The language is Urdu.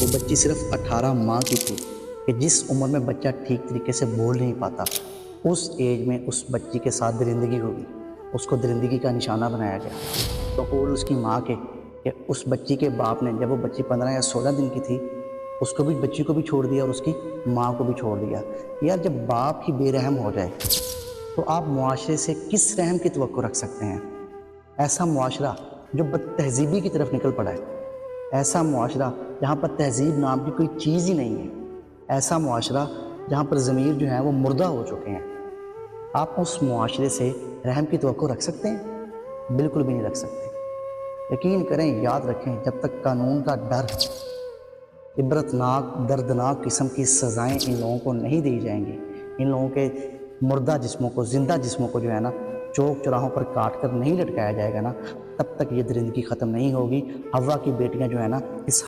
وہ بچی صرف 18 ماہ کی تھی کہ جس عمر میں بچہ ٹھیک طریقے سے بول نہیں پاتا، اس ایج میں اس بچی کے ساتھ درندگی ہوگی، اس کو درندگی کا نشانہ بنایا گیا۔ تو قول اس کی ماں کے کہ اس بچی کے باپ نے جب وہ بچی 15 یا 16 دن کی تھی، اس کو بھی، بچی کو بھی چھوڑ دیا اور اس کی ماں کو بھی چھوڑ دیا۔ یار جب باپ ہی بے رحم ہو جائے تو آپ معاشرے سے کس رحم کی توقع رکھ سکتے ہیں؟ ایسا معاشرہ جو بد تہذیبی کی طرف نکل پڑا ہے، ایسا معاشرہ جہاں پر تہذیب نام کی کوئی چیز ہی نہیں ہے، ایسا معاشرہ جہاں پر ضمیر جو ہیں وہ مردہ ہو چکے ہیں، آپ اس معاشرے سے رحم کی توقع رکھ سکتے ہیں؟ بالکل بھی نہیں رکھ سکتے۔ یقین کریں، یاد رکھیں، جب تک قانون کا ڈر، عبرتناک دردناک قسم کی سزائیں ان لوگوں کو نہیں دی جائیں گی، ان لوگوں کے مردہ جسموں کو، زندہ جسموں کو جو ہے نا چوک چوراہوں پر کاٹ کر نہیں لٹکایا جائے گا نا، تب تک یہ درندگی ختم نہیں ہوگی۔ حوا کی بیٹیاں جو ہے نا اس